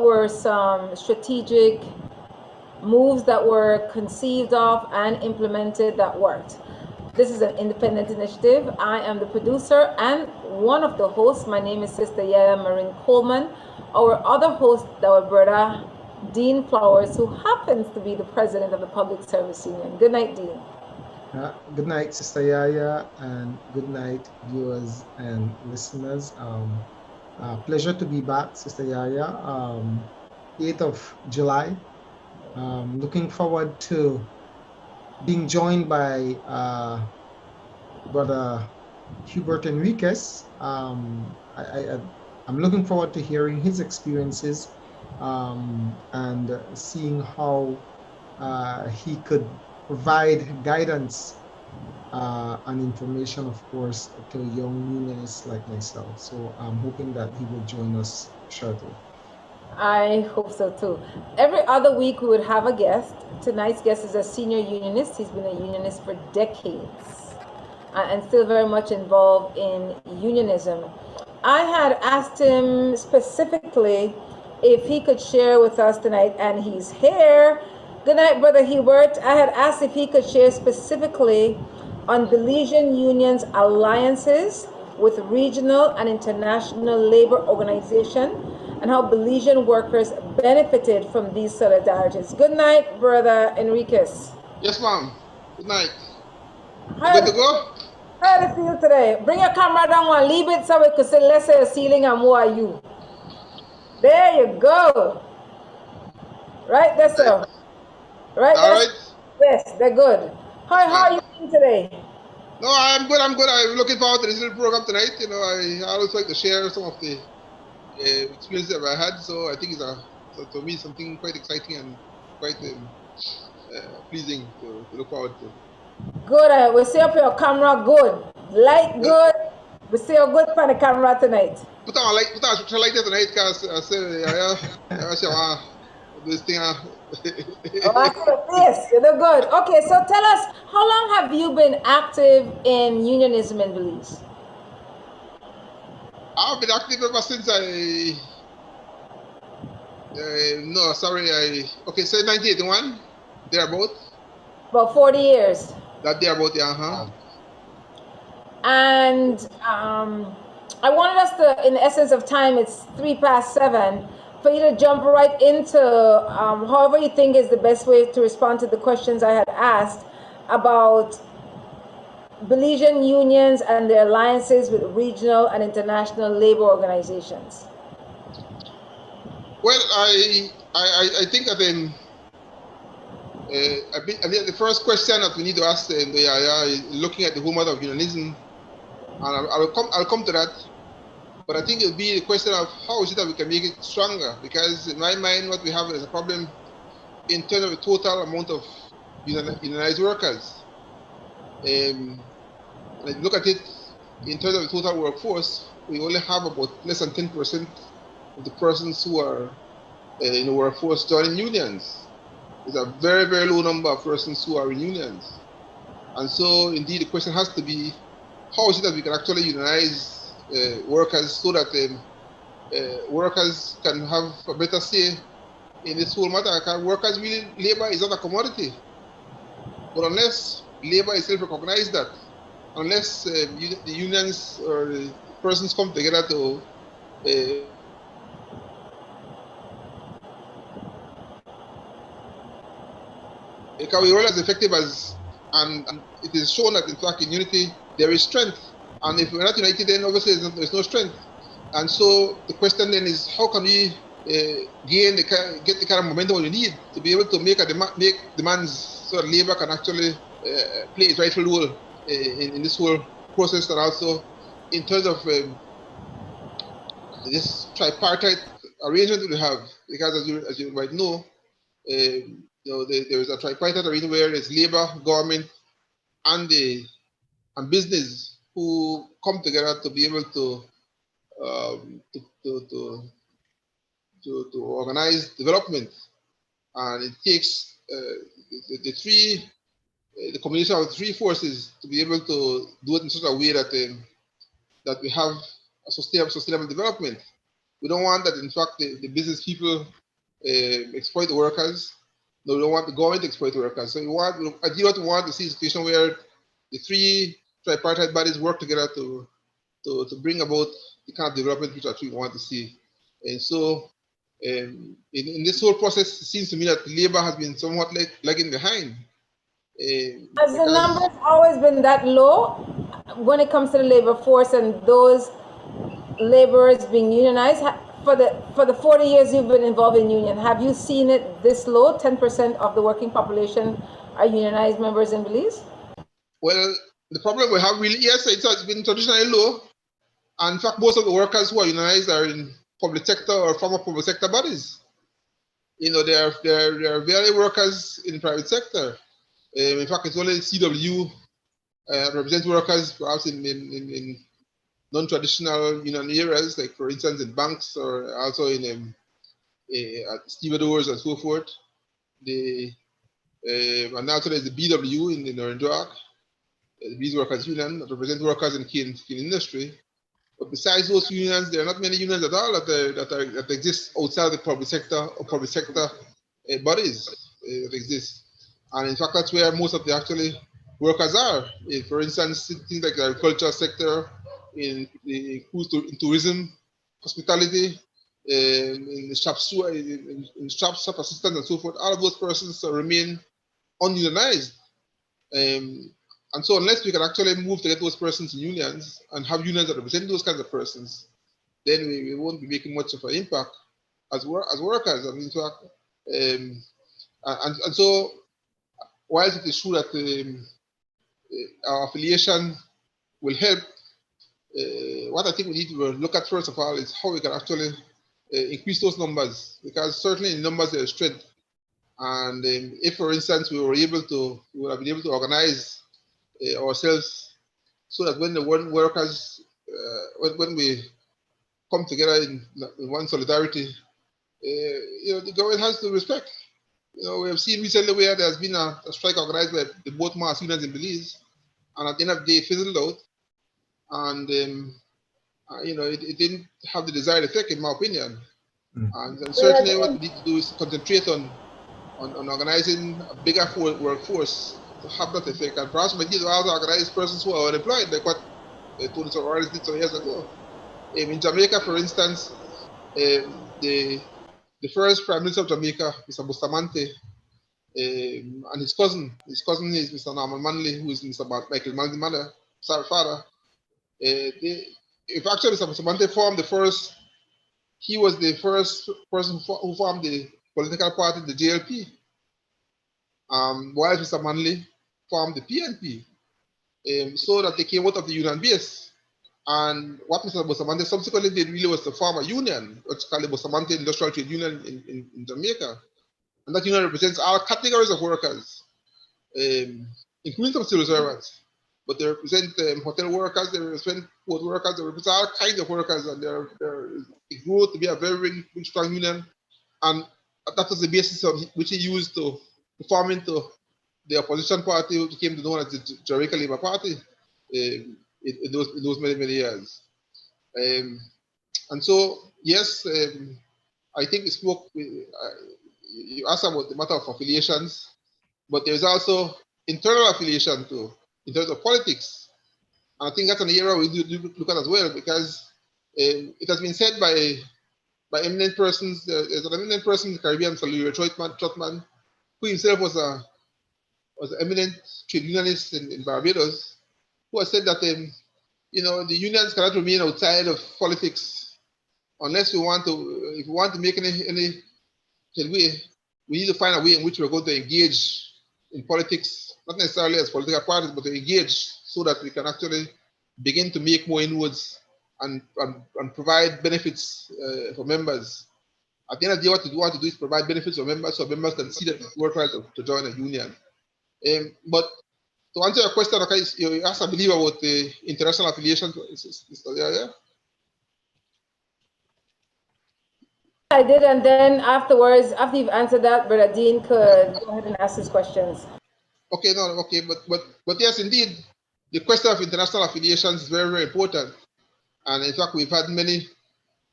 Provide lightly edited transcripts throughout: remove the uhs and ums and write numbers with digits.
were some strategic moves that were conceived of and implemented that worked. This is an independent initiative. I am the producer and one of the hosts. My name is Sista YaYa Marin Coleman. Our other host, our brother, Dean Flowers, who happens to be the president of the Public Service Union. Good night, Dean. Good night, Sista YaYa, and good night, viewers and listeners. Pleasure to be back, Sista YaYa. 8th of July. Looking forward to being joined by Brother Hubert Enriquez. I'm looking forward to hearing his experiences and seeing how he could provide guidance and information, of course, to young unionists like myself. So I'm hoping that he will join us shortly. I hope so too. Every other week we would have a guest. Tonight's guest is a senior unionist. He's been a unionist for decades and still very much involved in unionism. I had asked him specifically if he could share with us tonight, and he's here. Good night, Brother Hubert. I had asked if he could share specifically on Belizean Union's alliances with regional and international labor organizations and how Belizean workers benefited from these solidarities. Good night, Brother Enriquez. Yes, ma'am. Good night. How Good to go? How do you feel today? Bring your camera down and leave it so we could see less of your ceiling and more of you. There you go. Right there, sir. Right there. All right. Yes, they're good. How are you doing today? No, I'm good. I'm looking forward to this little program tonight. You know, I always like to share some of the experiences that I had. So I think it's to me something quite exciting and quite pleasing to look forward to. Good. We see up your camera good. Light good. We see you good for the camera tonight. Put on light there tonight because I say, this thing. Yes, you do good. Okay, so tell us, how long have you been active in unionism in Belize? I've been active ever since say 1981, thereabout. About 40 years. That thereabout, yeah. And I wanted us to, in the essence of time, it's 7:03, for you to jump right into however you think is the best way to respond to the questions I had asked about Belizean unions and their alliances with regional and international labor organizations. Well, I think that the first question that we need to ask is looking at the whole matter of unionism, and I'll come to that. But I think it'll be the question of how is it that we can make it stronger? Because in my mind, what we have is a problem in terms of the total amount of unionized workers. And if you look at it in terms of the total workforce, we only have about less than 10% of the persons who are in the workforce joining unions. It's a very, very low number of persons who are in unions. And so, indeed, the question has to be, how is it that we can actually unionize workers so that workers can have a better say in this whole matter? Workers really, labor is not a commodity. But unless labor itself recognizes that, unless the unions or the persons come together to can we roll as effective as, and it is shown that in fact in unity there is strength. And if we're not united, then obviously there's no strength. And so the question then is, how can we get the kind of momentum we need to be able to make demands so that labor can actually play its rightful role in this whole process, and also in terms of this tripartite arrangement that we have, because as you might know, there is a tripartite arrangement where it's labor, government, and business who come together to be able to organize development, and it takes the combination of the three forces to be able to do it in such a way that that we have a sustainable development. We don't want that, in fact, the business people exploit the workers. No, we don't want the government to exploit the workers. So we want to see a situation where the three tripartite bodies work together to bring about the kind of development which we want to see. And so in this whole process, it seems to me that labor has been somewhat lagging behind. Has the numbers always been that low when it comes to the labor force and those laborers being unionized? For the 40 years you've been involved in union, have you seen it this low? 10% of the working population are unionized members in Belize? Well, the problem we have really, yes, it's been traditionally low. And in fact, most of the workers who are unionized are in public sector or former public sector bodies. You know, there are very workers in the private sector. In fact, it's only CW represents workers perhaps in non-traditional union areas, like for instance in banks or also in stevedores and so forth. And also there's the BW in Orangeark, the Belize Workers Union, that represents workers in cane industry. But besides those unions, there are not many unions at all that exist outside the public sector or public sector bodies that exist. And in fact, that's where most of the actually workers are. For instance, things like the agriculture sector, in tourism, hospitality, in the shop assistants and so forth. All of those persons remain ununionized. And so unless we can actually move to get those persons in unions and have unions that represent those kinds of persons, then we won't be making much of an impact as workers. And in fact, and so whilst it is true that our affiliation will help, what I think we need to look at first of all is how we can actually increase those numbers, because certainly in numbers there is strength. And if, for instance, we would have been able to organize ourselves so that when the workers, when we come together in one solidarity, the government has to respect. We have seen recently where there has been a strike organized by the both mass unions in Belize, and at the end of the day, it fizzled out, and it didn't have the desired effect, in my opinion. And certainly, what we need to do is concentrate on organizing a bigger workforce to have that effect, and perhaps we need to also organize persons who are unemployed, like what Tony Soares did some years ago. In Jamaica, for instance, the first Prime Minister of Jamaica, Mr. Bustamante, and his cousin is Mr. Norman Manley, who is Mr. Michael Manley's father. If actually Mr. Bustamante he was the first person who formed the political party, the JLP, while Mr. Manley formed the PNP, so that they came out of the union base. And what Mr. Bustamante subsequently did really was to form a union, what's called the Bustamante Industrial Trade Union in Jamaica. And that union represents all categories of workers, including some civil servants. But they represent hotel workers, they represent port workers, they represent all kinds of workers, and it grew to be a very, very strong union. And that was the basis of which he used to form into the opposition party, which became known as the Jamaica Labour Party in those many, many years. And so, yes, I think you asked about the matter of affiliations, but there's also internal affiliation too, in terms of politics. And I think that's an area we do look at as well, because it has been said by eminent persons. There's an eminent person in the Caribbean, Sir Louis Trotman, who himself was an eminent trade unionist in Barbados, who has said that the unions cannot remain outside of politics unless if we want to make any headway. We need to find a way in which we're going to engage in politics, not necessarily as political parties, but to engage so that we can actually begin to make more inroads and provide benefits for members. At the end of the day, what we want to do is provide benefits for members, so members can see that it's worthwhile to join a union. But to answer your question, okay, you asked, I believe, about the international affiliation, Sista YaYa. I did, and then afterwards, after you've answered that, Brother Dean could go ahead and ask his questions. Okay, but yes, indeed, the question of international affiliations is very, very important. And in fact, we've had many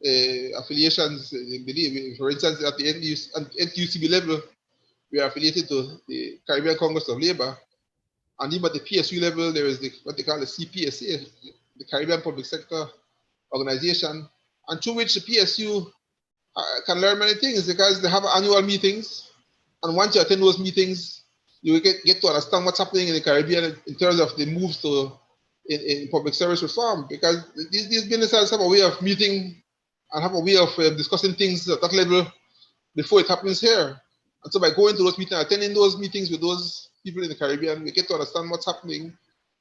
affiliations in Belize. For instance, at the NUCB level, we are affiliated to the Caribbean Congress of Labour, and even at the PSU level, there is what they call the CPSA, the Caribbean Public Sector Organization, and through which the PSU can learn many things because they have annual meetings, and once you attend those meetings, you will get to understand what's happening in the Caribbean in terms of the moves to in public service reform, because these ministers have a way of meeting and have a way of discussing things at that level before it happens here. And so by going to those meetings, attending those meetings with those people in the Caribbean, we get to understand what's happening,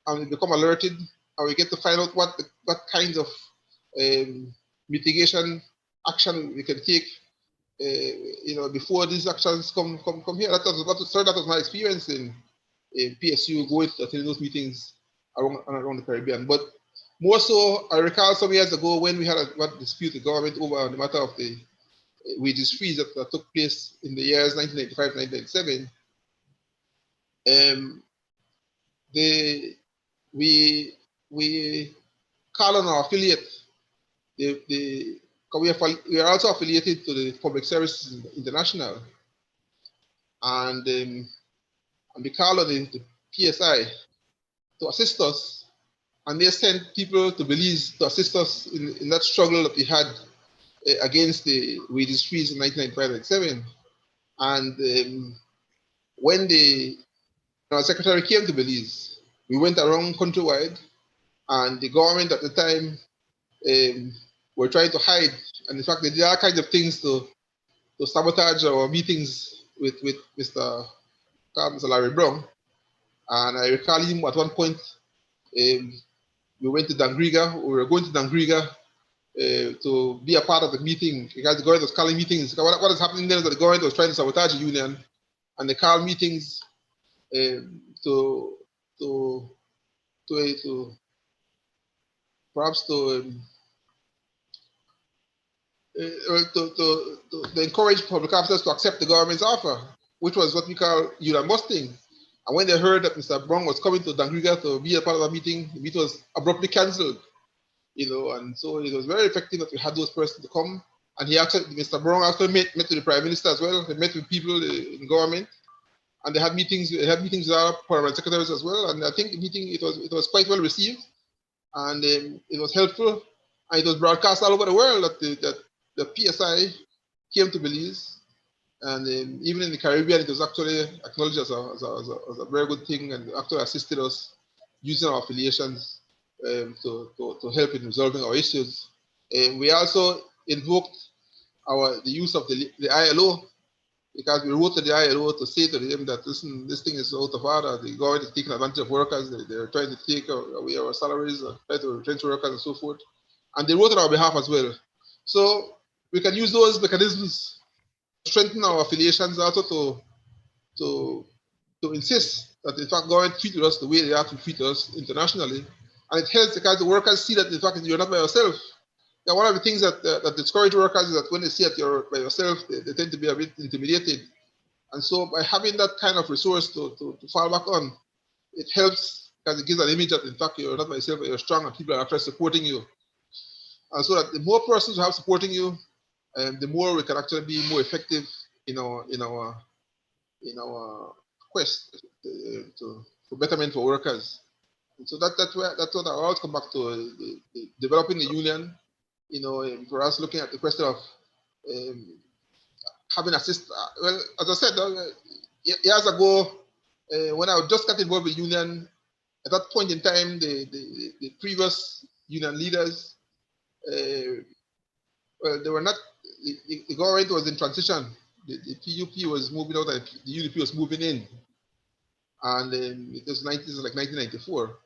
and we become alerted, and we get to find out what kinds of mitigation action we can take, before these actions come here. That was my experience in PSU, going to attend those meetings around the Caribbean. But more so, I recall some years ago when we had a dispute with the government over the matter of the wages freeze that took place in the years 1995, 1997. We call on our affiliate. We are also affiliated to the Public Service International, and we call on the PSI to assist us, and they sent people to Belize to assist us in that struggle that we had against the wages freeze in 1995-97. And when our secretary came to Belize, we went around countrywide, and the government at the time were trying to hide, and in fact they did all kinds of things to sabotage our meetings with Mr. Larry Brown. And I recall him at one point, we went to Dangriga. We were going to Dangriga to be a part of the meeting because the government was calling meetings. What is happening there is that the government was trying to sabotage the union, and they called meetings to encourage public officers to accept the government's offer, which was what we call union busting. And when they heard that Mr. Brown was coming to Dangriga to be a part of the meeting was abruptly cancelled. And so it was very effective that we had those persons to come. And Mr. Brown actually met with the Prime Minister as well. They met with people in government, and they had meetings. They had meetings with our permanent secretaries as well. And I think the meeting it was quite well received, and it was helpful, and it was broadcast all over the world that the PSI came to Belize, and even in the Caribbean, it was actually acknowledged as a very good thing, and actually assisted us using our affiliations to help in resolving our issues. We also invoked the use of the ILO, because we wrote to the ILO to say to them that, listen, this thing is out of order. The government is taking advantage of workers. They're trying to take away our salaries, try to retrench workers and so forth. And they wrote on our behalf as well. So we can use those mechanisms to strengthen our affiliations, also to insist that, in fact, government treat us the way they have to treat us internationally. And it helps because the workers see that, in fact, you're not by yourself. Now, one of the things that discourage workers is that when they see that you're by yourself, they tend to be a bit intimidated. And so by having that kind of resource to fall back on, it helps because it gives an image that, in fact, you're not by yourself, but you're strong and people are actually supporting you. And so that the more persons who have supporting you, the more we can actually be more effective in our quest for betterment for workers. And so that's what I always come back to, developing the union. For us, looking at the question of having assist. Well, as I said, years ago, when I just got involved with union, at that point in time, the previous union leaders, they were not. The government was in transition. The PUP was moving out, and the UDP was moving in, and it was 1994.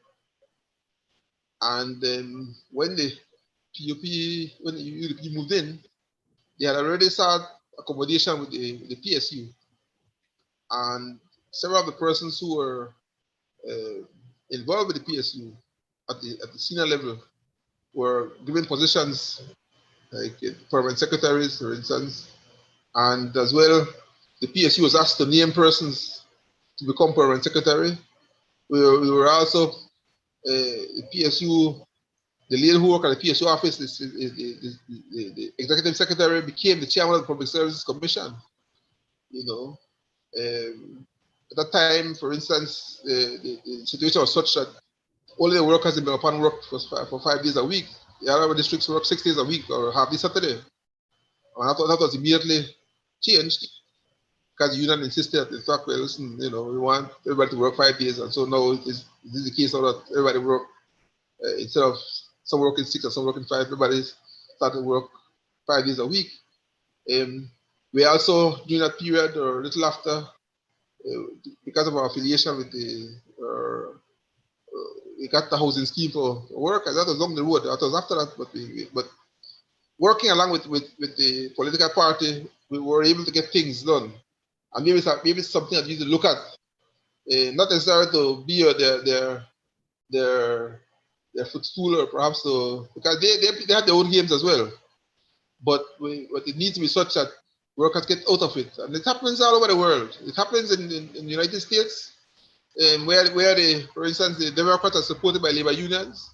And when the UDP moved in, they had already started accommodation with the PSU, and several of the persons who were involved with the PSU at the senior level were given positions like permanent secretaries, for instance, and as well, the PSU was asked to name persons to become permanent secretary. We were also the PSU the lady who worked at the PSU office, the executive secretary, became the chairman of the Public Services Commission. You know, at that time, for instance, the situation was such that only the workers in Belapan worked for 5 days a week. The other districts worked 6 days a week or half day Saturday. And that was immediately changed because the union insisted that, in fact, well, listen, you know, we want everybody to work 5 days. And so now this is the case now that everybody work, instead of some working 6 or some working 5, everybody started to work 5 days a week. We also, during that period or a little after, because of our affiliation with we got the housing scheme for workers. That was along the road. That was after that, but working along with the political party, we were able to get things done. And maybe it's something that you need to look at, not necessarily to be their footstool, or perhaps because they have their own games as well. But it needs to be such that workers get out of it, and it happens all over the world. It happens in the United States, where for instance, the Democrats are supported by labor unions,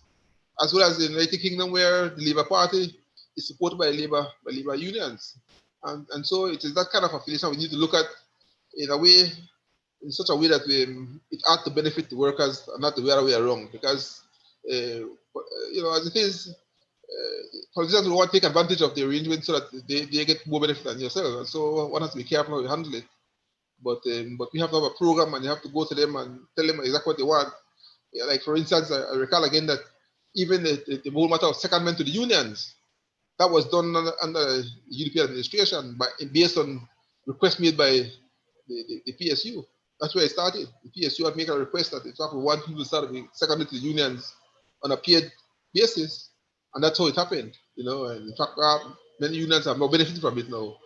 as well as the United Kingdom, where the Labour Party is supported by labor unions, and so it is that kind of affiliation we need to look at in such a way that it ought to benefit the workers and not the other way around. Because as it is, politicians will want to take advantage of the arrangement so that they get more benefit than yourself, and so one has to be careful how you handle it. But we have to have a program, and you have to go to them and tell them exactly what they want. Yeah, like for instance, I recall again that even the whole matter of secondment to the unions, that was done under the UDP administration, based on requests made by the PSU. That's where it started. The PSU had made a request that, in fact, we want people to start being seconded to the unions on a paid basis, and that's how it happened. And in fact, many unions have no benefit from it now.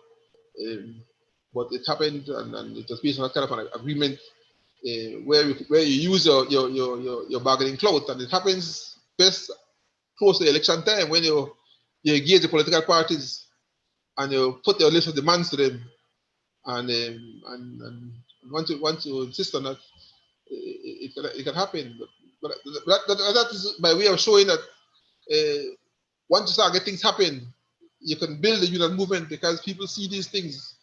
But it happened, and it was based on that kind of an agreement where you use your bargaining clout, and it happens best close to the election time when you engage the political parties and you put your list of demands to them, and want to insist on that, it can happen. But that is by way of showing that once you start getting things happen, you can build a union movement, because people see these things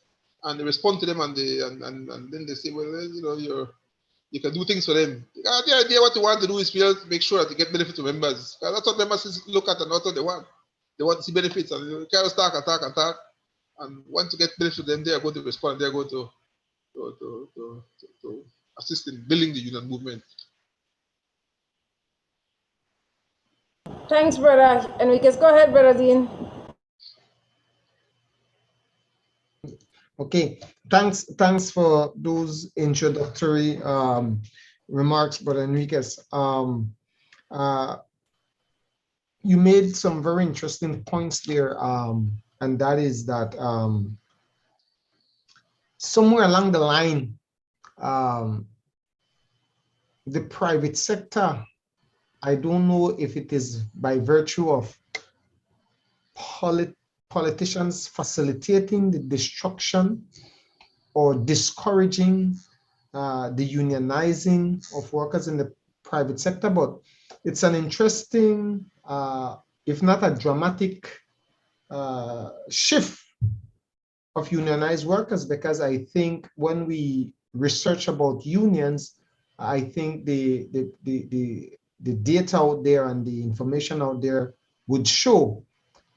and they respond to them, and then they say, well, you can do things for them. The idea what you want to do is make sure that you get benefit to members. That's what members look at, and that's what they want. They want to see benefits, and you can't attack. And once you get benefits to them, they are going to respond. They are going to assist in building the union movement. Thanks, brother Enriquez. Go ahead, brother Dean. Okay, thanks for those introductory remarks, brother Enriquez. You made some very interesting points there, and that is that somewhere along the line, the private sector, I don't know if it is by virtue of politicians facilitating the destruction or discouraging the unionizing of workers in the private sector, but it's an interesting, if not a dramatic, shift of unionized workers, because I think when we research about unions, I think the data out there and the information out there would show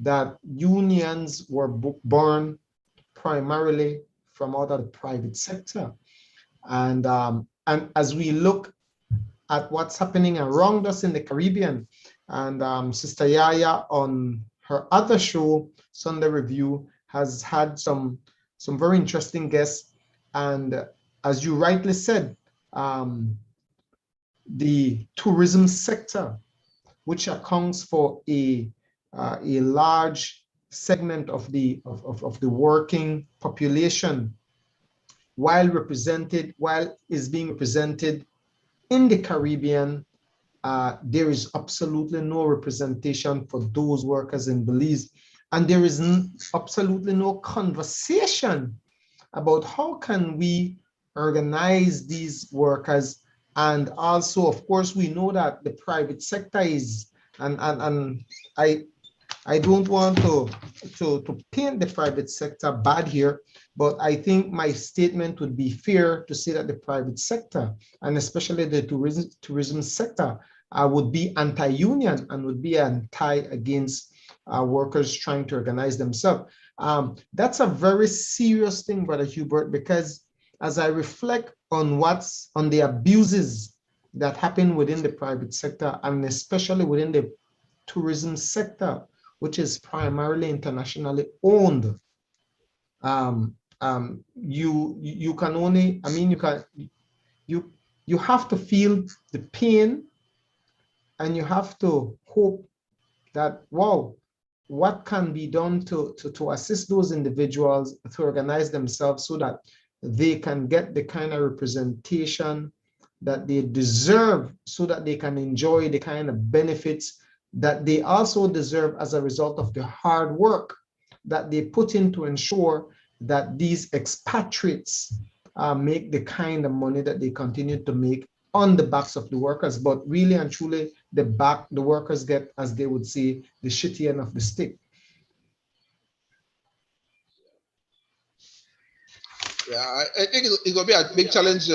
that unions were born primarily from out of the private sector. And as we look at what's happening around us in the Caribbean, and Sista YaYa on her other show, Sunday Review, has had some very interesting guests. And as you rightly said, the tourism sector, which accounts for a large segment of the working population, while is being represented in the Caribbean, there is absolutely no representation for those workers in Belize, and there is absolutely no conversation about how can we organize these workers. And also, of course, we know that the private sector is and I don't want to paint the private sector bad here, but I think my statement would be fair to say that the private sector, and especially the tourism sector, would be anti-union and would be against workers trying to organize themselves. That's a very serious thing, Brother Hubert, because as I reflect on on the abuses that happen within the private sector, and especially within the tourism sector, which is primarily internationally owned, you can only, I mean, you have to feel the pain, and you have to hope that, wow, what can be done to assist those individuals to organize themselves so that they can get the kind of representation that they deserve, so that they can enjoy the kind of benefits that they also deserve as a result of the hard work that they put in to ensure that these expatriates make the kind of money that they continue to make on the backs of the workers. But really and truly, the workers get, as they would say, the shitty end of the stick. Yeah, I think it's going to be a big challenge,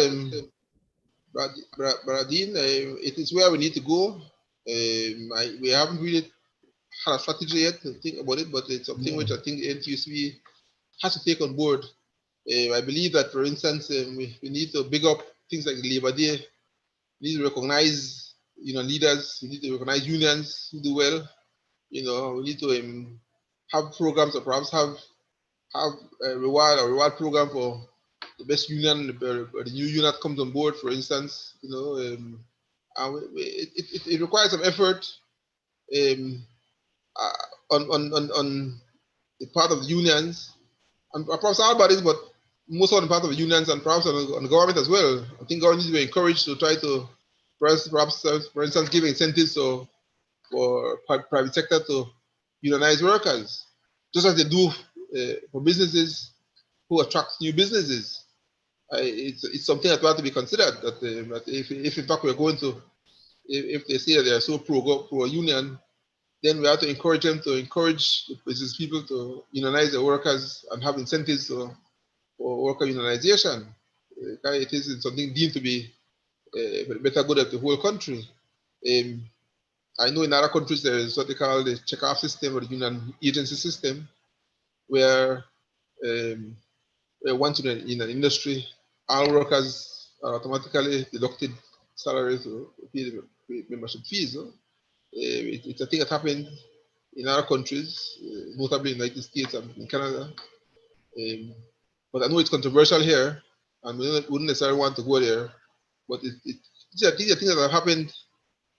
Bradine. It is where we need to go. We haven't really had a strategy yet to think about it, but it's something which I think NTUC has to take on board. I believe that, for instance, we need to big up things like the Labor Day. We need to recognize, leaders. We need to recognize unions who do well. We need to have programs, or perhaps have a reward program for the best union, the new union that comes on board, for instance. And it requires some effort on the part of the unions, and perhaps our bodies, but most on the part of the unions, and perhaps on the government as well. I think government needs to be encouraged to try to, perhaps, for instance, give incentives for private sector to unionize workers, just as they do for businesses who attract new businesses. It's something that ought to be considered. That if in fact we're going to, if they say that they are so pro union, then we have to encourage them to encourage the business people to unionize their workers and have incentives for worker unionization. It is something deemed to be for the better good of the whole country. I know in other countries there is what they call the check-off system, or the union agency system, where once in an industry, all workers are automatically deducted salaries or pay membership fees. It's a thing that happened in other countries, notably in the United States and in Canada. But I know it's controversial here, and we wouldn't necessarily want to go there. But these are things that have happened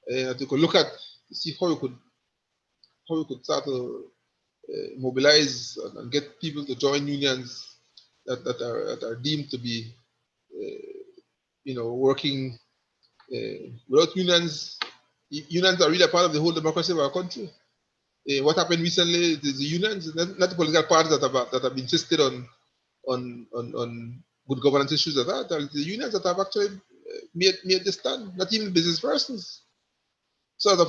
that you could look at to see how you could start to mobilize and get people to join unions that are deemed to be, working without unions. Unions are really a part of the whole democracy of our country. What happened recently is the unions, not the political parties that have insisted on good governance issues at that. The unions that have actually made this stand, not even business persons. So the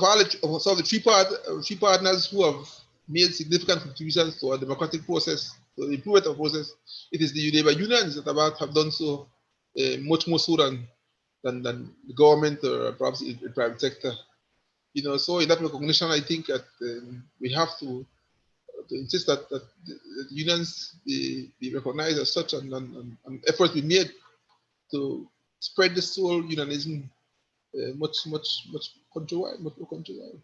three partners who have made significant contributions to our democratic process, to the improvement of the process, it is the labor unions that have done so much more so than the government or perhaps the private sector. So in that recognition, I think that we have to insist that the unions be recognized as such, and efforts be made to spread the soul unionism much countrywide, much more countrywide.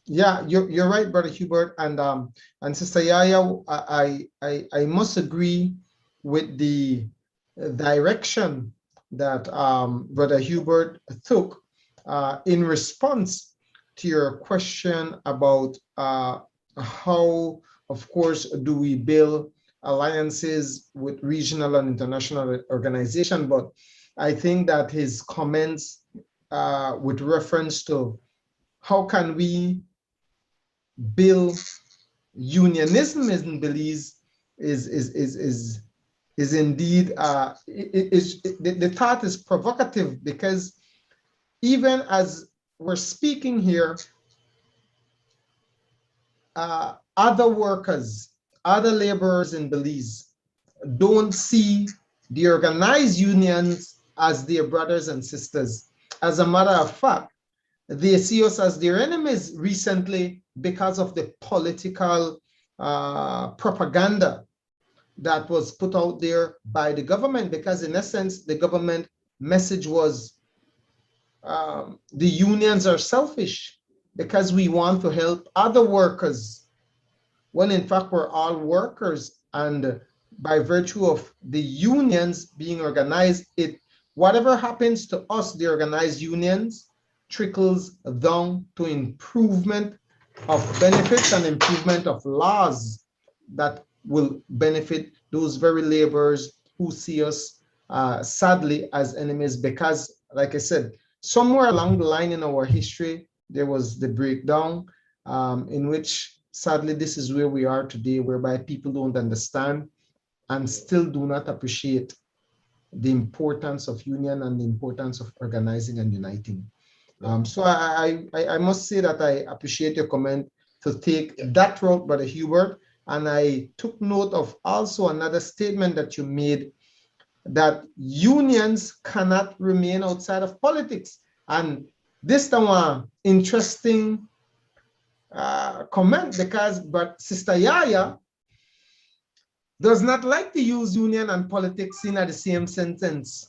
Yeah, you're right, Brother Hubert, and Sister YaYa, I must agree with the direction that Brother Hubert took in response to your question about how, of course, do we build alliances with regional and international organizations. But I think that his comments with reference to how can we build unionism in Belize is indeed the thought is provocative, because even as we're speaking here, other workers, other laborers in Belize don't see the organized unions as their brothers and sisters. As a matter of fact, they see us as their enemies recently because of the political propaganda that was put out there by the government, because in essence, the government message was the unions are selfish because we want to help other workers, when in fact we're all workers, and by virtue of the unions being organized, whatever happens to us, the organized unions, trickles down to improvement of benefits and improvement of laws that will benefit those very laborers who see us sadly as enemies. Because, like I said, somewhere along the line in our history, there was the breakdown in which sadly this is where we are today, whereby people don't understand and still do not appreciate the importance of union and the importance of organizing and uniting. So I must say that I appreciate your comment to take that route, Brother Hubert. And I took note of also another statement that you made, that unions cannot remain outside of politics. And this is one interesting comment, because Sista YaYa does not like to use union and politics in the same sentence.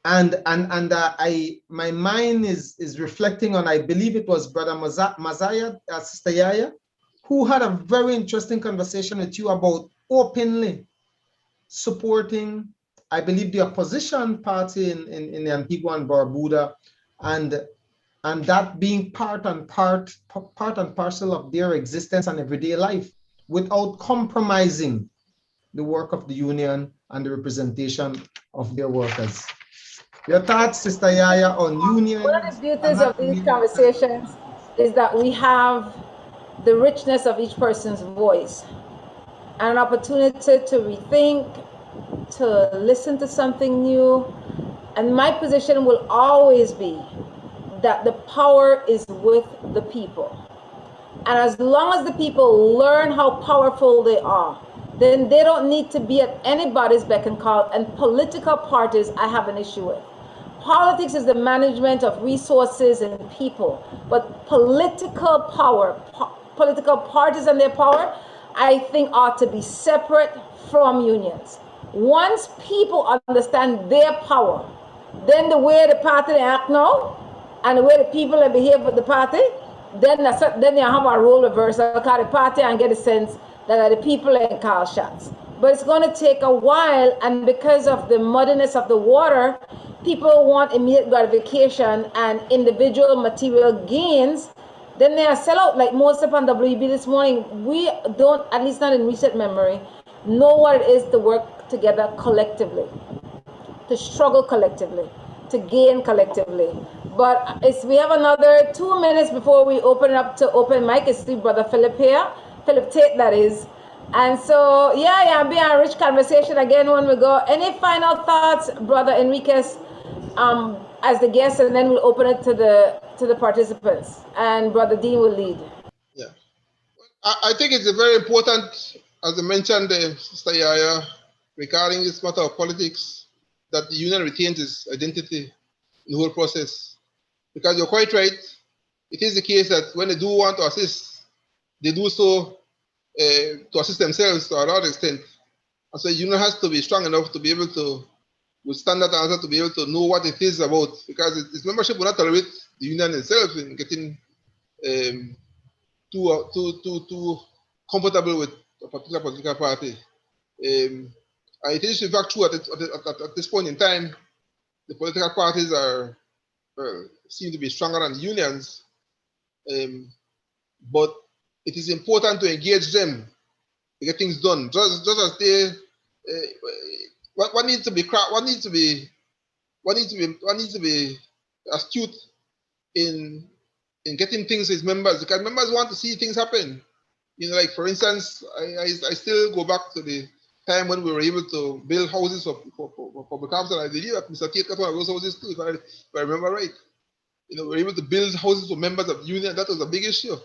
And my mind is reflecting on, I believe it was Brother Mazaya, Sista YaYa, who had a very interesting conversation with you about openly supporting, I believe, the opposition party in Antigua and Barbuda, and that being part and parcel of their existence and everyday life, without compromising the work of the union and the representation of their workers. Your thoughts, Sista YaYa, on union? One of the beauties of these conversations is that we have the richness of each person's voice and an opportunity to rethink, to listen to something new. And my position will always be that the power is with the people. And as long as the people learn how powerful they are, then they don't need to be at anybody's beck and call. And political parties, I have an issue with. Politics is the management of resources and people, but political power, political parties and their power, I think ought to be separate from unions. Once people understand their power, then the way the party act now, and the way the people behave with the party, then you have a role reversal, because the party and get a sense that the people ain't call shots. But it's going to take a while, and because of the muddiness of the water, people want immediate gratification and individual material gains. Then they are sell out, like most up on WB this morning. We don't, at least not in recent memory, know what it is to work together collectively, to struggle collectively, to gain collectively. But we have another 2 minutes before we open it up to open mic. It's the Brother Philip here, Philip Tate, that is. And so, yeah, be a rich conversation again when we go. Any final thoughts, Brother Enriquez, as the guest, and then we'll open it to the participants, and Brother Dean will lead. Yeah, I think it's very important, as I mentioned, Sista YaYa, regarding this matter of politics, that the union retains its identity in the whole process. Because you're quite right, it is the case that when they do want to assist, they do so to assist themselves to a large extent. And so the union has to be strong enough to be able to withstand that answer, to be able to know what it is about, because its membership will not tolerate the union itself in getting too comfortable with a particular political party. It is in fact true at this point in time, the political parties seem to be stronger than the unions, but it is important to engage them to get things done. Just as they, what needs to be astute in getting things to its members, because members want to see things happen. You know, like for instance, I still go back to the time when we were able to build houses for public council. I believe that Mr. Tate got one of those houses too, if I remember right. You know, we were able to build houses for members of the union. That was a big issue.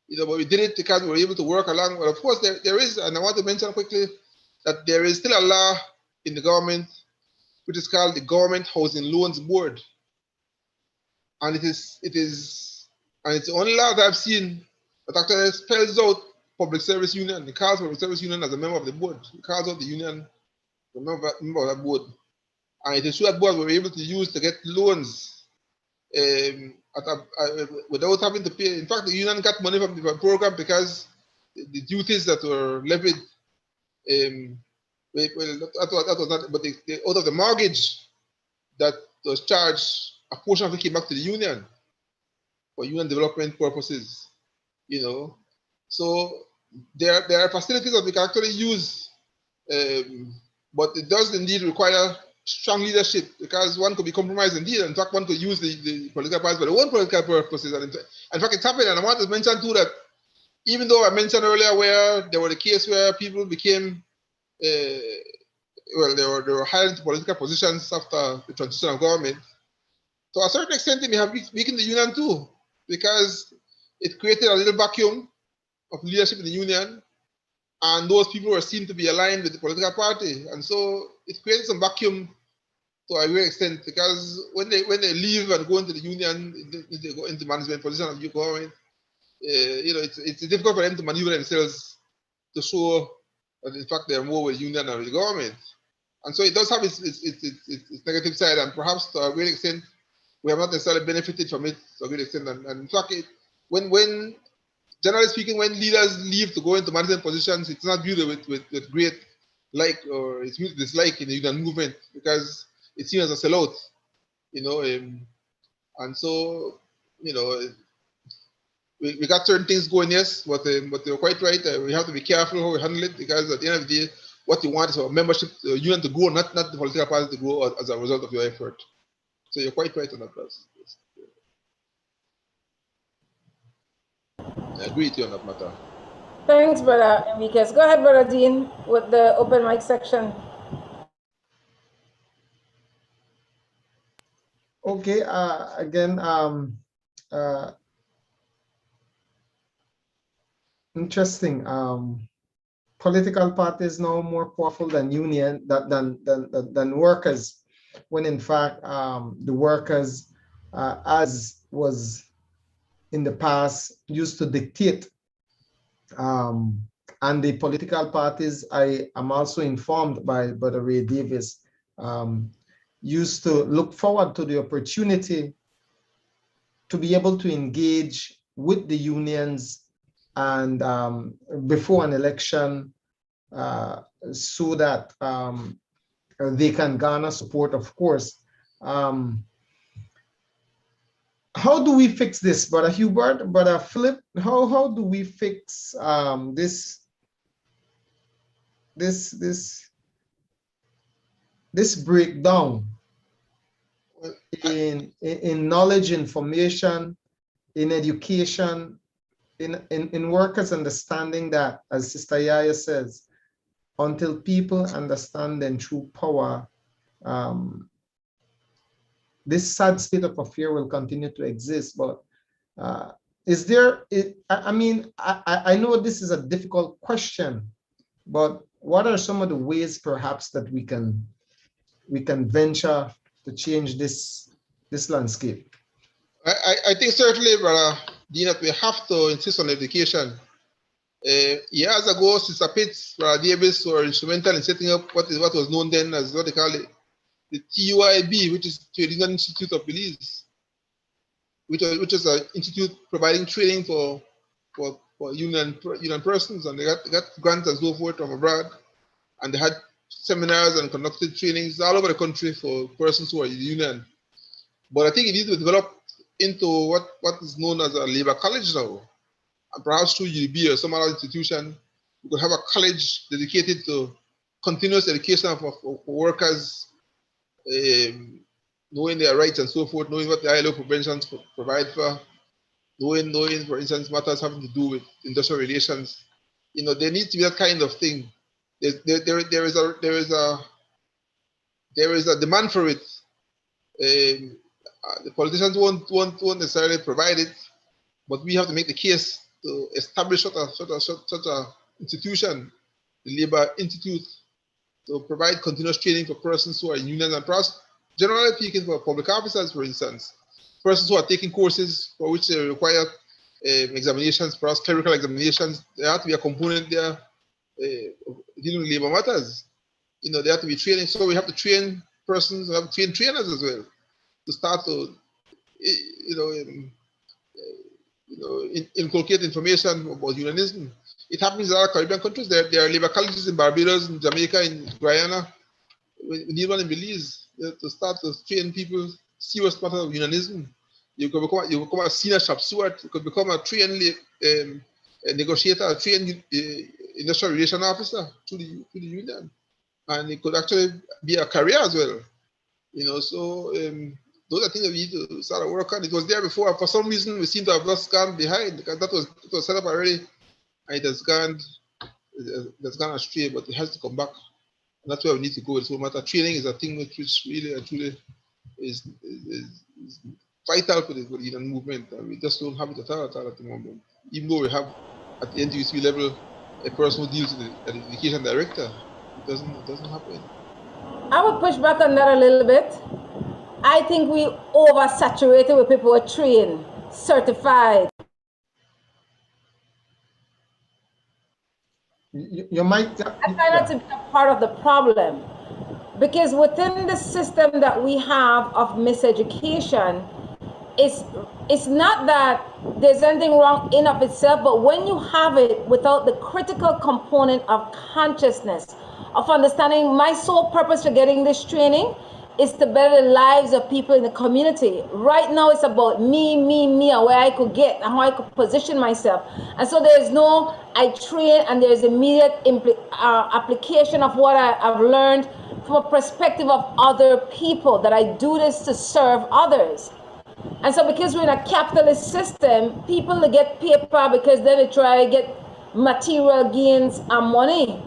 You know, but we did it because we were able to work along. Well, of course, there is, and I want to mention quickly that there is still a law in the government which is called the Government Housing Loans Board, and it's the only law that I've seen that actually spells out Public Service Union. It calls Public Service Union as a member of the board. It calls out the union as a member of that board, and it is through that board we were able to use to get loans. Without having to pay. In fact, the union got money from the program because the duties that were levied, that was not, but out of the mortgage that was charged, a portion of it came back to the union for union development purposes. You know, so there are facilities that we can actually use, but it does indeed require strong leadership, because one could be compromised indeed. In fact, one could use the political parties for their own political purposes. And in fact, it's happened. And I want to mention too that even though I mentioned earlier where there were the case where people became, well, they were hired into political positions after the transition of government, to a certain extent, they may have weakened the union too, because it created a little vacuum of leadership in the union, and those people were seen to be aligned with the political party. And so it created some vacuum to a great extent, because when they leave and go into the union, they go into management position of the government, you know, it's difficult for them to maneuver themselves to show that in fact they're more with the union than with the government. And so it does have its negative side, and perhaps to a great extent we have not necessarily benefited from it to a great extent. And in fact, when generally speaking, when leaders leave to go into management positions, it's not viewed with great like, or it's viewed with dislike in the union movement, because it's seen as a sellout, you know, and so, you know, we got certain things going, yes, but you're quite right. We have to be careful how we handle it, because at the end of the day, what you want is for membership, union to grow, not the political party to grow as a result of your effort. So you're quite right on that, Russ. I agree with you on that matter. Thanks, Brother Enriquez. Go ahead, Brother Dean, with the open mic section. Okay, again, interesting. Political parties now more powerful than than workers, when in fact the workers, as was in the past, used to dictate, and the political parties, I am also informed by Brother Ray Davis, used to look forward to the opportunity to be able to engage with the unions and before an election, so that they can garner support, of course. How do we fix this, Brother Hubert, Brother Philip? How do we fix this breakdown in knowledge, information, in education, in workers understanding that, as Sista YaYa says, until people understand their true power, this sad state of affair will continue to exist. But is there, I mean, I know this is a difficult question, but what are some of the ways perhaps that we can venture to change this landscape? I think certainly, Brother Dean, that we have to insist on education. Years ago, Sister Pitts, Brother Davis were instrumental in setting up what was known then as, what they call it, the TUIB, which is Trade Union Institute of Belize, which is an institute providing training for union persons, and they got grants and so forth from abroad, and they had seminars and conducted trainings all over the country for persons who are in the union. But I think it needs to develop into what is known as a labor college now, and perhaps through UB or some other institution, we could have a college dedicated to continuous education for workers, knowing their rights and so forth, knowing what the ILO conventions provide for, knowing, for instance, matters having to do with industrial relations. You know, there needs to be that kind of thing. there is a demand for it. The politicians won't necessarily provide it, but we have to make the case to establish such a institution, the Labor Institute, to provide continuous training for persons who are in unions and generally speaking for public officers, for instance, persons who are taking courses for which they require examinations, perhaps clerical examinations. There have to be a component there dealing with labor matters. You know, there have to be training. So we have to train persons, we have to train trainers as well to start to, inculcate information about unionism. It happens in other Caribbean countries. There are labor colleges in Barbados, in Jamaica, in Guyana. We need one in Belize to start to train people serious matters of unionism. You could become a senior shop steward. You could become a trained negotiator, a trained industrial relation officer to the union, and it could actually be a career as well. You know, so those are things that we need to start to work on. It was there before. For some reason, we seem to have just gone behind because it was set up already, and it has gone astray. But it has to come back. And that's where we need to go. So matter training is a thing which really and truly is vital for the union movement, and we just don't have it at all at the moment. Even though we have at the NGUC level a person who deals with the education director, it doesn't happen. I would push back on that a little bit. I think we oversaturated with people who are trained, certified. You might. I find that to be a part of the problem, because within the system that we have of miseducation, it's not that there's anything wrong in of itself, but when you have it without the critical component of consciousness, of understanding my sole purpose for getting this training is to better the lives of people in the community. Right now it's about me, and where I could get and how I could position myself. And so there's no, I train and there's immediate application of what I've learned from a perspective of other people, that I do this to serve others. And so because we're in a capitalist system, people get paper because then they try to get material gains and money.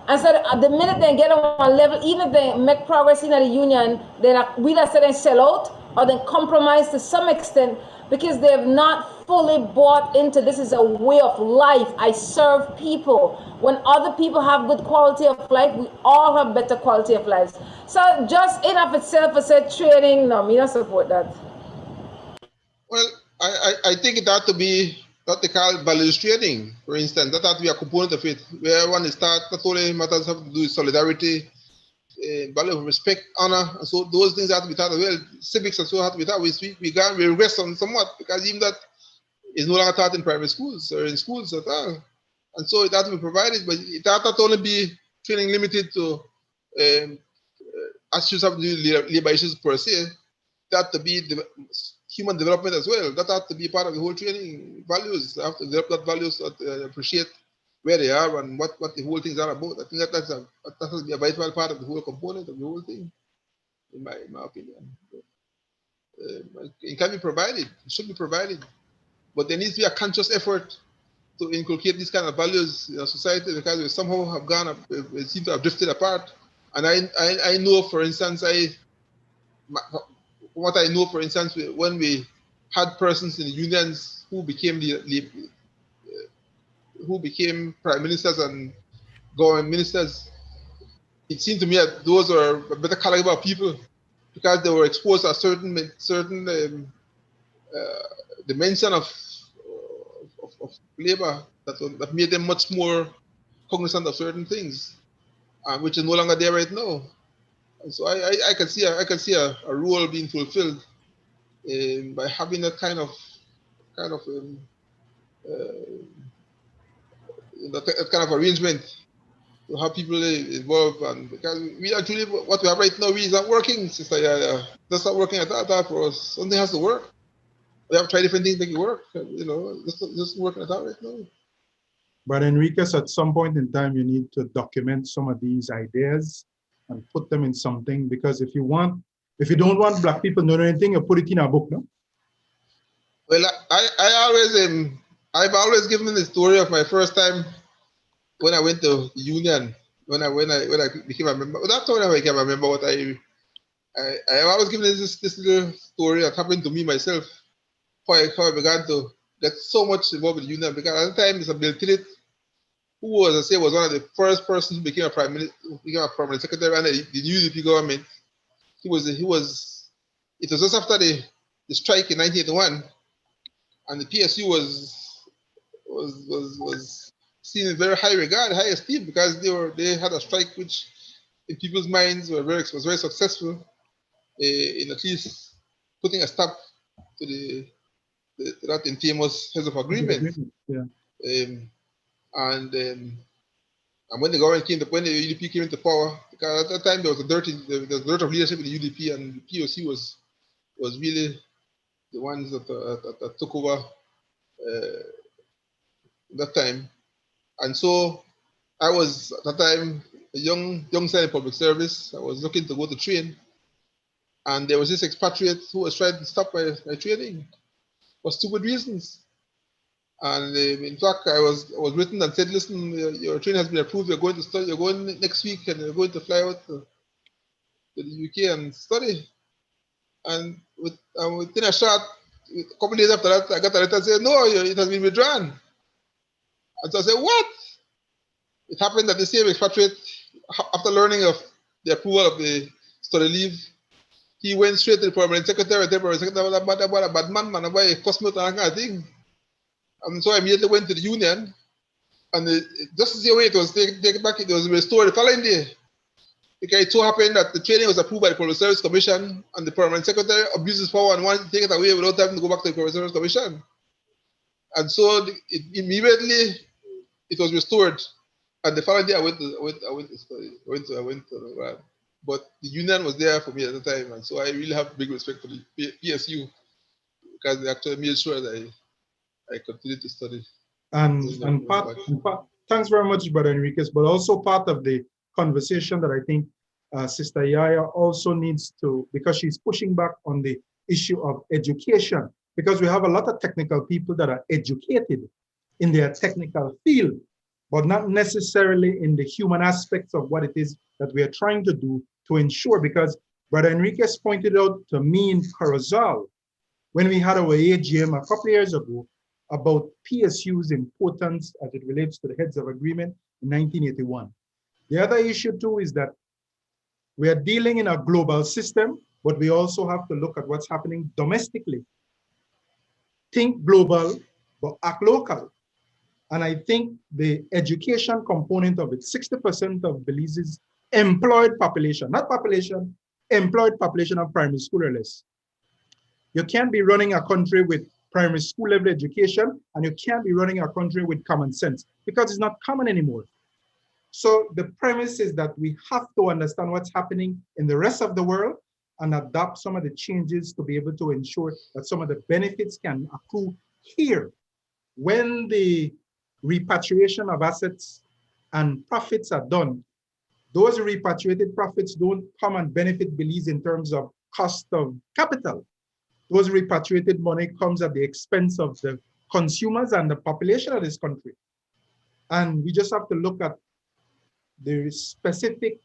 And so the minute they get on one level, even if they make progress in the union, then we either say they sell out or then compromise to some extent because they have not fully bought into this is a way of life. I serve people. When other people have good quality of life, we all have better quality of lives. So just in of itself, I said training, no, me not support that. Well, I think it ought to be what they call values training, for instance. That ought to be a component of it, where one is taught not only matters have to do with solidarity, value of respect, honor, and so those things have to be taught as well. Civics and so have to be taught. We regress on somewhat because even that is no longer taught in private schools or in schools at all. And so it has to be provided, but it ought not only be training limited to issues have to do with labor issues per se. That to be human development as well. That has to be part of the whole training. Values, they have to develop that values to appreciate where they are and what the whole things are about. I think that has to be a vital part of the whole component of the whole thing, in my opinion. It can be provided, it should be provided, but there needs to be a conscious effort to inculcate these kind of values in our society because we somehow have we seem to have drifted apart. And I know, for instance, what I know, for instance, when we had persons in the unions who became who became prime ministers and government ministers, it seemed to me that those were a better caliber of people because they were exposed to a certain dimension of labor that made them much more cognizant of certain things, which is no longer there right now. And so I can see a role being fulfilled by having that kind of that kind of arrangement to have people involved, and because we actually what we have right now is not working, Sista YaYa. That's not working at all for us. Something has to work. We have tried different things to make it work. You know, just working at all right now. But Enriquez, at some point in time, you need to document some of these ideas and put them in something, because if you don't want Black people to know anything, you put it in a book, no? Well, I've always given the story of my first time when I went to the union. when I became a member. That's when I became a member. What I was given this little story that happened to me myself. How I began to get so much involved with the union, because at the time Mr. Bill Tillett, who was one of the first persons who became a permanent secretary under the new UDP government. It was just after the strike in 1981, and the PSU was seen in very high regard, high esteem, because they had a strike which, in people's minds, was very successful in at least putting a stop to that infamous heads of agreement. Yeah. And when the government when the UDP came into power, because at that time there was a dearth of leadership in the UDP, and the POC was really the ones that took over that time. And so I was at that time a young son in public service. I was looking to go to train, and there was this expatriate who was trying to stop my training for stupid reasons. And in fact, I was written and said, "Listen, your training has been approved. You're going to study. You're going next week, and you're going to fly out to the UK and study." And within a couple days after that, I got a letter saying, "No, it has been withdrawn." And so I said, "What?" It happened that the same expatriate, after learning of the approval of the study leave, he went straight to the permanent secretary. The permanent secretary was about a bad man, about a cosmos and that kind of thing. And so I immediately went to the union, and just to see way it was taken back, it was restored the following day. Because it so happened that the training was approved by the Public Service Commission, and the permanent secretary abused his power and wanted to take it away without having to go back to the Public Service Commission. And so immediately it was restored. And the following day I went to study. But the union was there for me at the time, and so I really have big respect for the PSU, because they actually made sure that I continued to study. And part, thanks very much, Brother Enriquez, but also part of the conversation that I think Sister YaYa also needs to, because she's pushing back on the issue of education, because we have a lot of technical people that are educated in their technical field, but not necessarily in the human aspects of what it is that we are trying to do to ensure, because Brother Enriquez pointed out to me in Corozal, when we had our AGM a couple of years ago, about PSU's importance as it relates to the heads of agreement in 1981. The other issue too is that we are dealing in a global system, but we also have to look at what's happening domestically. Think global, but act local. And I think the education component of it, 60% of Belize's employed population, not population, employed population of primary school or less. You can't be running a country with primary school level education, and you can't be running a country with common sense, because it's not common anymore. So the premise is that we have to understand what's happening in the rest of the world and adopt some of the changes to be able to ensure that some of the benefits can accrue here. When the repatriation of assets and profits are done, those repatriated profits don't come and benefit Belize in terms of cost of capital. Those repatriated money comes at the expense of the consumers and the population of this country. And we just have to look at the specific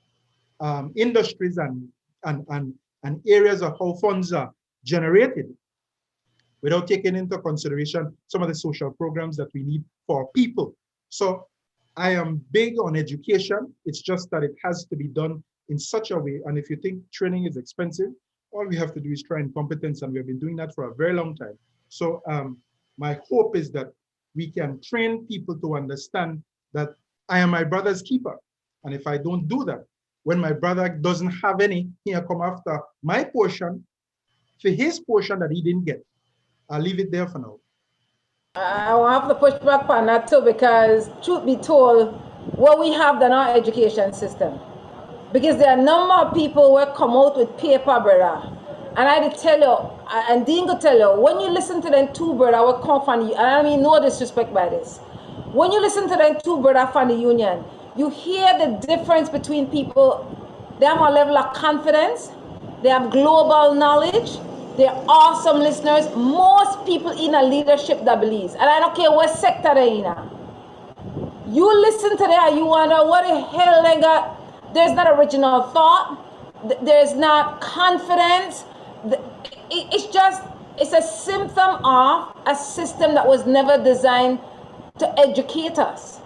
industries and areas of how funds are generated without taking into consideration some of the social programs that we need for people. So I am big on education. It's just that it has to be done in such a way. And if you think training is expensive, all we have to do is try and competence, and we've been doing that for a very long time. So my hope is that we can train people to understand that I am my brother's keeper. And if I don't do that, when my brother doesn't have any, he'll come after my portion for his portion that he didn't get. I'll leave it there for now. I will have to push back on that too, because truth be told, what we have in our education system, because there are a number of people who come out with paper, brother. And I tell you, and Dean could tell you, when you listen to them two, brother, will come from you, and I mean no disrespect by this. When you listen to them two, brother, from the union, you hear the difference between people. They have a level of confidence, they have global knowledge, they're awesome listeners. Most people in a leadership that believes, and I don't care what sector they're in. You listen to that, you wonder what the hell they got. There's not original thought. There's not confidence. It's a symptom of a system that was never designed to educate us.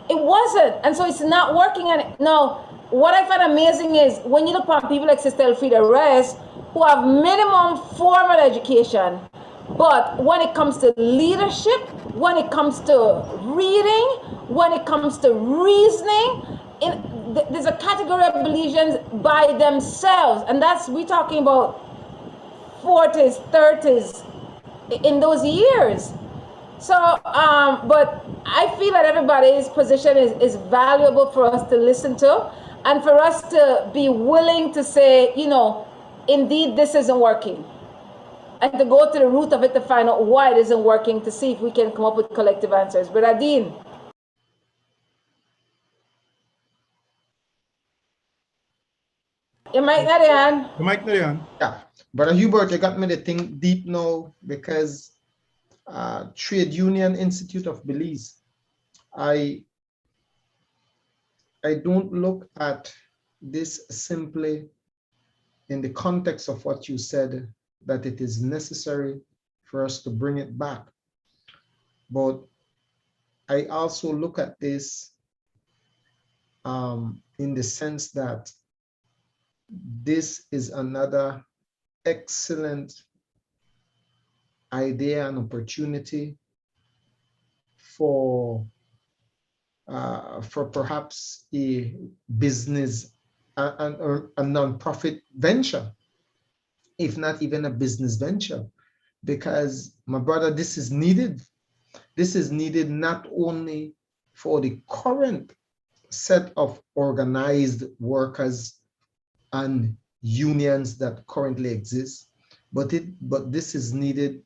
It wasn't, and so it's not working. And now, what I find amazing is when you look at people like Sister Elfrida Reyes, who have minimum formal education, but when it comes to leadership, when it comes to reading, when it comes to reasoning, there's a category of Belizeans by themselves, and that's, we're talking about 40s, 30s, in those years. So, but I feel that everybody's position is valuable for us to listen to, and for us to be willing to say, you know, indeed, this isn't working. And to go to the root of it to find out why it isn't working, to see if we can come up with collective answers. But Adine. You might not, Ian. You might not, Ian. Yeah, Brother Hubert, you got me to think deep now, because Trade Union Institute of Belize, I don't look at this simply in the context of what you said, that it is necessary for us to bring it back. But I also look at this in the sense that this is another excellent idea and opportunity for perhaps a business, a non-profit venture, if not even a business venture, because, my brother, this is needed. This is needed not only for the current set of organized workers and unions that currently exist, but this is needed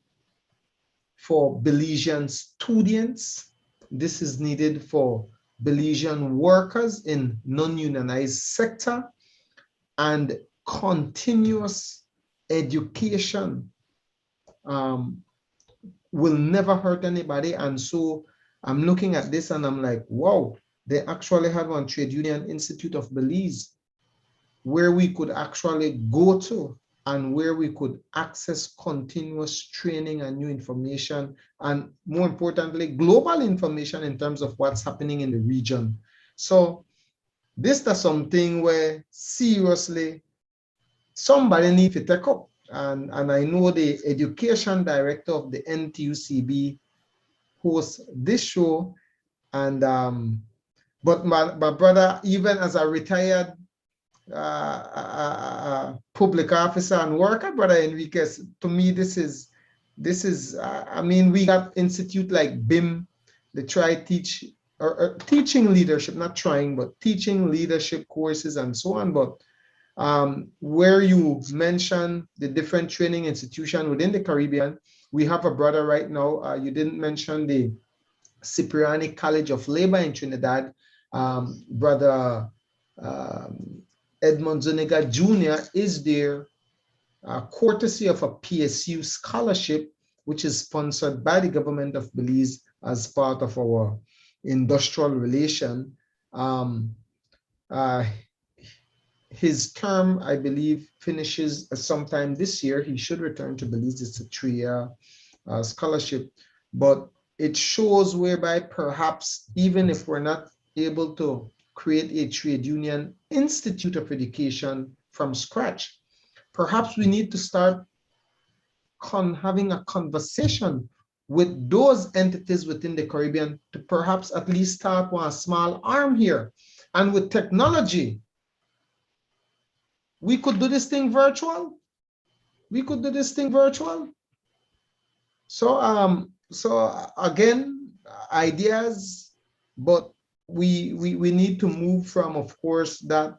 for Belizean students. This is needed for Belizean workers in non-unionized sector, and continuous education will never hurt anybody. And so I'm looking at this and I'm like, wow, they actually have one Trade Union Institute of Belize where we could actually go to, and where we could access continuous training and new information, and more importantly, global information in terms of what's happening in the region. So this is something where seriously somebody needs to take up. And I know the education director of the NTUCB hosts this show. And but my brother, even as a retired public officer and worker, Brother Enriquez, to me this is I mean, we got institute like BIM, they try teach or teaching leadership, not trying, but teaching leadership courses and so on. But where you mention the different training institution within the Caribbean, we have a brother right now, you didn't mention the Cipriani College of Labor in Trinidad, Brother Edmond Zuniga Jr. is there, courtesy of a PSU scholarship, which is sponsored by the government of Belize as part of our industrial relation. His term, I believe, finishes sometime this year. He should return to Belize. It's a 3-year scholarship, but it shows whereby perhaps even if we're not able to create a trade union institute of education from scratch, perhaps we need to start having a conversation with those entities within the Caribbean to perhaps at least start one small arm here. And with technology, we could do this thing virtual. We could do this thing virtual. So so again, ideas, but we need to move from, of course, that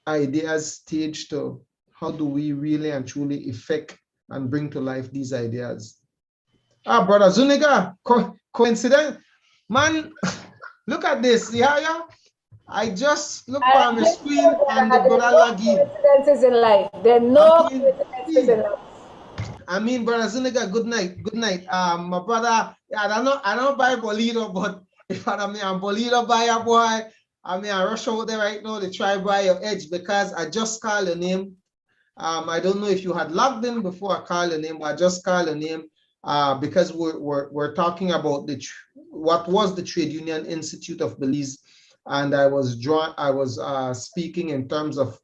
ideas stage to how do we really and truly effect and bring to life these ideas. Brother Zuniga, coincident, man. Look at this, yeah. I just look on the screen and the brother Lagi. Coincidences in life. There are no coincidences in life. I mean, Brother Zuniga, good night. My brother, I don't know Bible leader, but If I mean, I'm Bolita buy a boy, I mean, I rush out there right now to try buy your edge because I just call your name. I don't know if you had logged in before I call your name, but I just call your name because we're talking about what was the Trade Union Institute of Belize, and I was speaking in terms of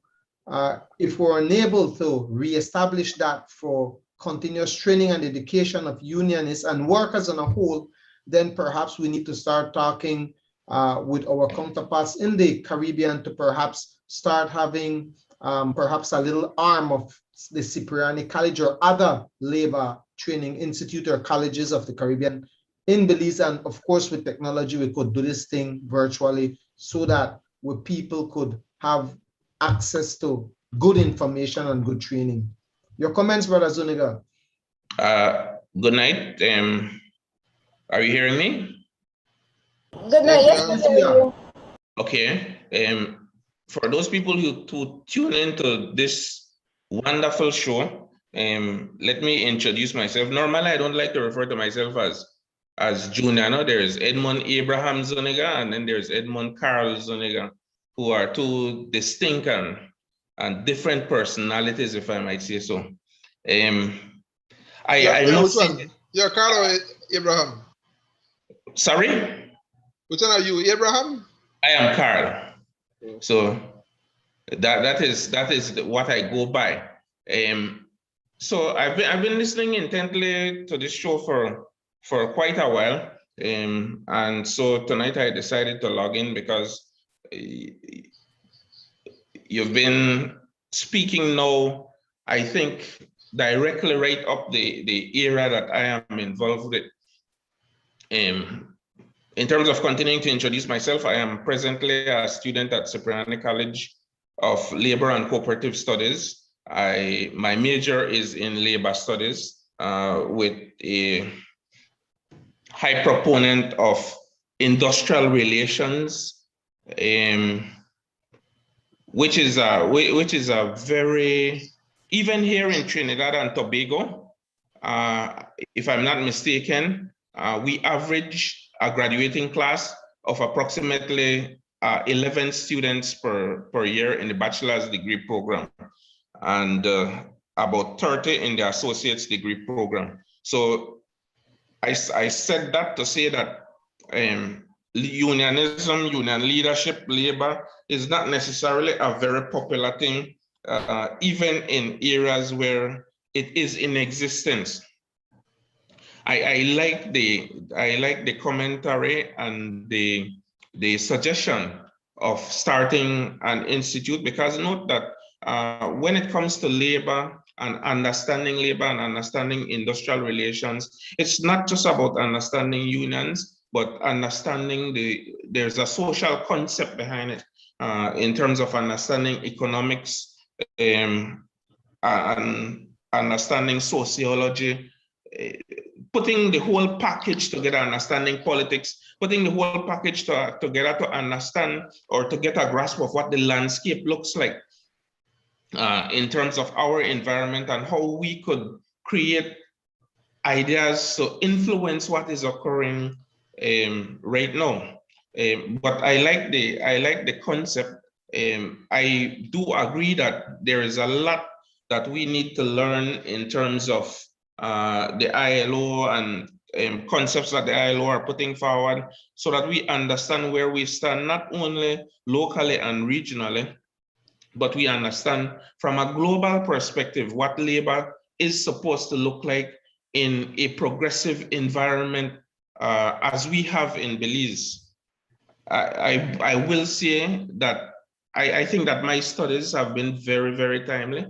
if we're unable to reestablish that for continuous training and education of unionists and workers on a whole, then perhaps we need to start talking with our counterparts in the Caribbean to perhaps start having perhaps a little arm of the Cipriani College or other labor training institute or colleges of the Caribbean in Belize. And of course, with technology, we could do this thing virtually so that people could have access to good information and good training. Your comments, Brother Zuniga? Good night. Are you hearing me? Good night. Yes, we are. Okay. For those people who tune into this wonderful show, let me introduce myself. Normally, I don't like to refer to myself as Junior. No, there is Edmund Abraham Zuniga, and then there's Edmund Carl Zuniga, who are two distinct and different personalities, if I might say so. I must say, you're Carl or Abraham? Sorry? Which one are you, Abraham? I am Carl. So that is what I go by. So I've been listening intently to this show for quite a while. And so tonight I decided to log in because you've been speaking now, I think, directly right up the era that I am involved with. In terms of continuing to introduce myself, I am presently a student at Cipriani College of Labor and Cooperative Studies. My major is in labor studies with a high proponent of industrial relations, which is a very, even here in Trinidad and Tobago, if I'm not mistaken, we average a graduating class of approximately 11 students per year in the bachelor's degree program, and about 30 in the associate's degree program. So I said that to say that unionism, union leadership, labor is not necessarily a very popular thing, even in areas where it is in existence. I like the commentary and the suggestion of starting an institute, because note that when it comes to labor and understanding industrial relations, it's not just about understanding unions, but understanding there's a social concept behind it in terms of understanding economics and understanding sociology, putting the whole package together, understanding politics, putting the whole package together to understand or to get a grasp of what the landscape looks like in terms of our environment and how we could create ideas to influence what is occurring right now. But I like the concept. I do agree that there is a lot that we need to learn in terms of the ILO and concepts that the ILO are putting forward, so that we understand where we stand, not only locally and regionally, but we understand from a global perspective what labor is supposed to look like in a progressive environment as we have in Belize. I will say that I think that my studies have been very, very timely,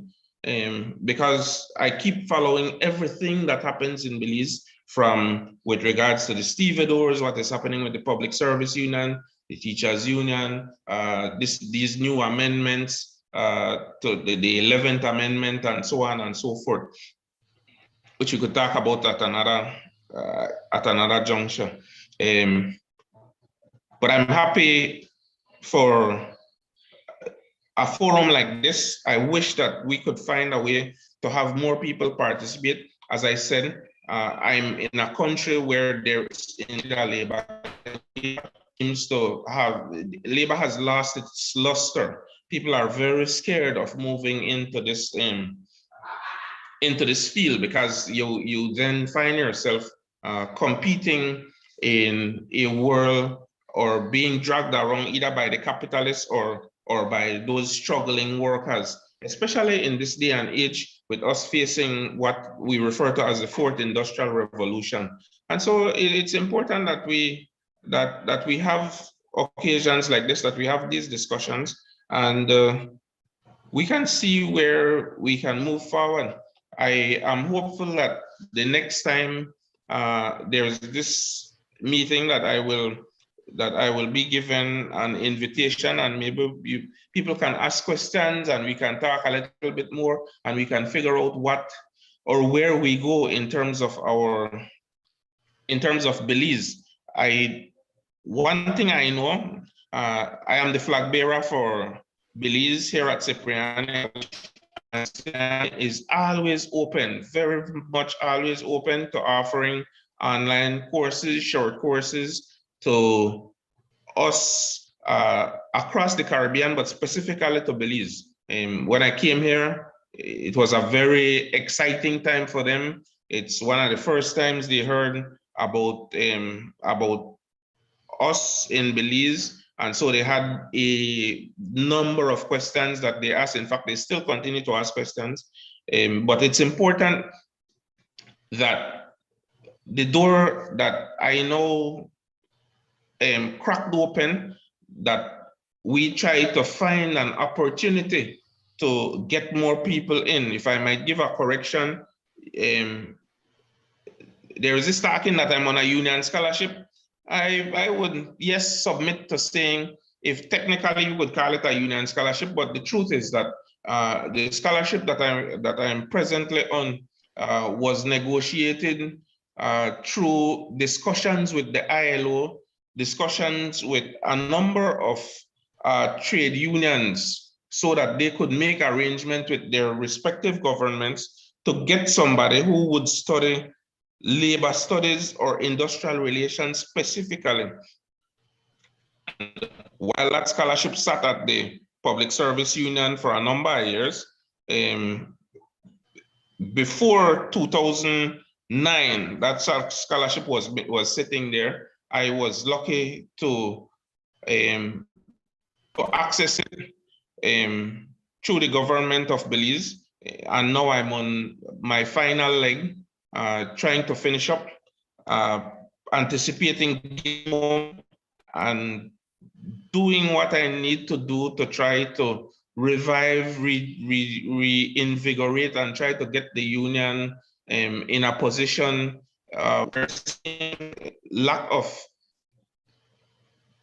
because I keep following everything that happens in Belize, from with regards to the stevedores, what is happening with the Public Service Union, the Teachers Union, these new amendments to the 11th Amendment, and so on and so forth, which we could talk about at another juncture. But I'm happy for a forum like this. I wish that we could find a way to have more people participate. As I said, I'm in a country where there is labor seems to have, labor has lost its luster. People are very scared of moving into this field, because you then find yourself competing in a world, or being dragged around either by the capitalists or by those struggling workers, especially in this day and age, with us facing what we refer to as the fourth industrial revolution. And so it's important that we have occasions like this, that we have these discussions, and we can see where we can move forward. I am hopeful that the next time there's this meeting, that I will be given an invitation, and maybe people can ask questions, and we can talk a little bit more, and we can figure out what or where we go in terms of Belize. One thing I know, I am the flag bearer for Belize here at Cipriani. Is always open, very much always open to offering online courses, short courses to us across the Caribbean, but specifically to Belize. When I came here, it was a very exciting time for them. It's one of the first times they heard about us in Belize. And so they had a number of questions that they asked. In fact, they still continue to ask questions. But it's important that the door that I know cracked open, that we try to find an opportunity to get more people in. If I might give a correction, there is this talking that I'm on a union scholarship. I would, yes, submit to saying, if technically you could call it a union scholarship, but the truth is that the scholarship that I'm presently on was negotiated through discussions with the ILO, discussions with a number of trade unions, so that they could make arrangement with their respective governments to get somebody who would study labor studies or industrial relations specifically. While that scholarship sat at the Public Service Union for a number of years, before 2009, that scholarship was sitting there. I was lucky to access it through the government of Belize, and now I'm on my final leg, trying to finish up, anticipating and doing what I need to do to try to revive, reinvigorate, and try to get the union in a position where lack of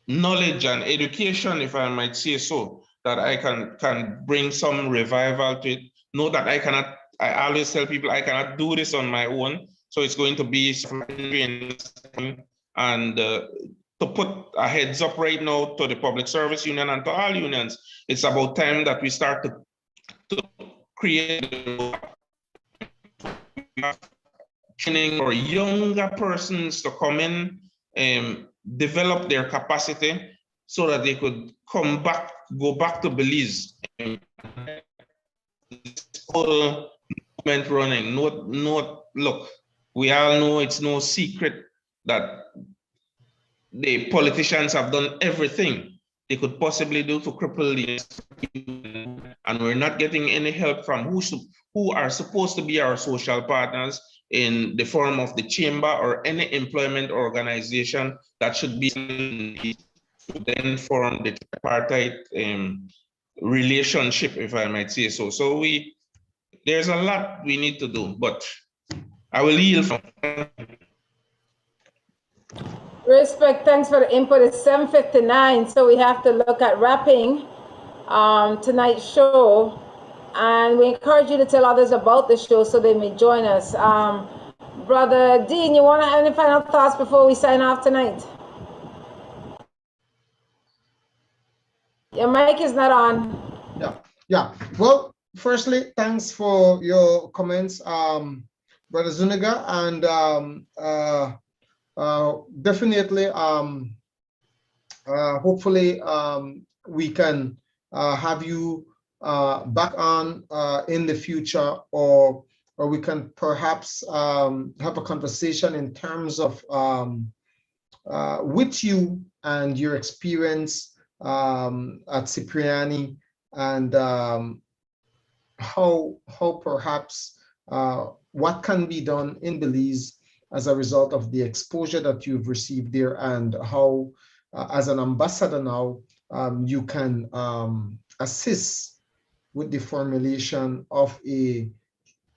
knowledge and education, if I might say so, that I can bring some revival to it. Know that I cannot. I always tell people I cannot do this on my own. So it's going to be, and to put a heads up right now to the Public Service Union and to all unions, it's about time that we start to create training for younger persons to come in and develop their capacity so that they could go back to Belize. Whole movement running. Look, we all know it's no secret that the politicians have done everything they could possibly do to cripple the, and we're not getting any help from who are supposed to be our social partners in the form of the chamber or any employment organization that should be then form the tripartite relationship, if I might say so. So there's a lot we need to do, but I will yield from. Respect, thanks for the input. It's 7:59, so we have to look at wrapping tonight's show, and we encourage you to tell others about the show so they may join us. Brother Dean, you want to have any final thoughts before we sign off tonight? Your mic is not on. Yeah. Well, firstly, thanks for your comments, Brother Zuniga, and definitely hopefully we can have you back on in the future, or we can perhaps have a conversation in terms of with you and your experience at Cipriani, and how perhaps what can be done in Belize as a result of the exposure that you've received there, and how as an ambassador now you can assist with the formulation of a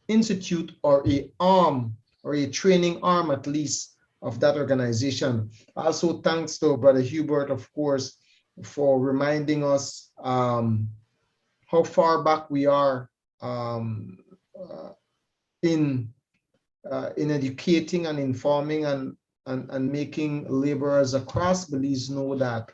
institute or a arm, or a training arm at least, of that organization. Also, thanks to Brother Hubert, of course, for reminding us how far back we are in educating and informing and making laborers across Belize know that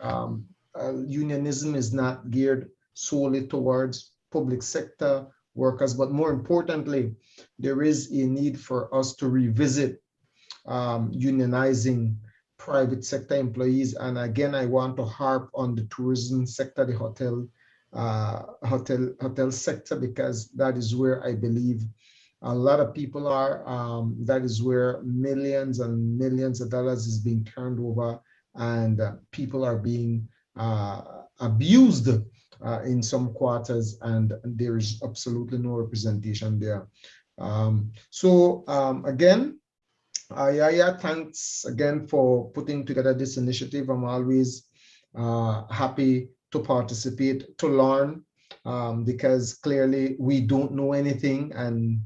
unionism is not geared solely towards public sector workers, but more importantly, there is a need for us to revisit unionizing private sector employees. And again, I want to harp on the tourism sector, the hotel sector, because that is where I believe a lot of people are. That is where millions and millions of dollars is being turned over, and people are being abused in some quarters, and there is absolutely no representation there. Again, YaYa, thanks again for putting together this initiative. I'm always happy to participate, to learn, because clearly we don't know anything, and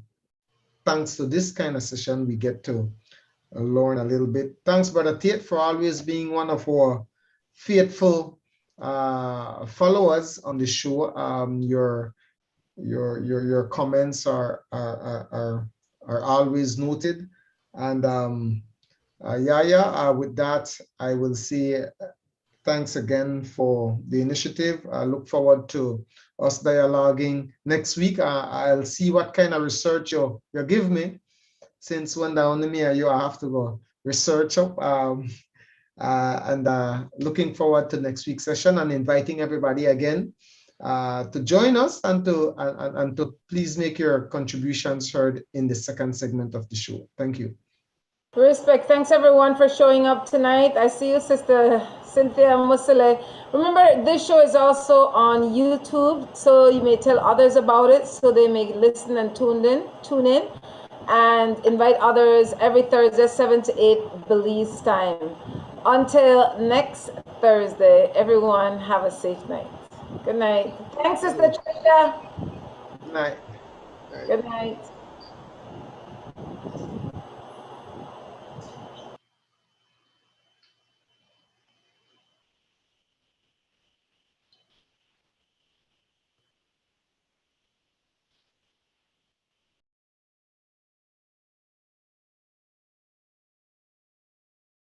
thanks to this kind of session, we get to learn a little bit. Thanks, Brother Tate, for always being one of our faithful followers on the show. Your comments are always noted. And YaYa, with that, I will say thanks again for the initiative. I look forward to us dialoguing next week. I'll see what kind of research you give me, since when down to me and you, I have to go research up. Looking forward to next week's session, and inviting everybody again to join us, and to please make your contributions heard in the second segment of the show. Thank you. Respect. Thanks everyone for showing up tonight. I see you, Sister Cynthia Musile. Remember, this show is also on YouTube, so you may tell others about it so they may listen and tune in, and invite others every Thursday, 7 to 8 Belize time. Until next Thursday, everyone have a safe night. Good night. Thanks, Sister Trisha. Good night. Good night.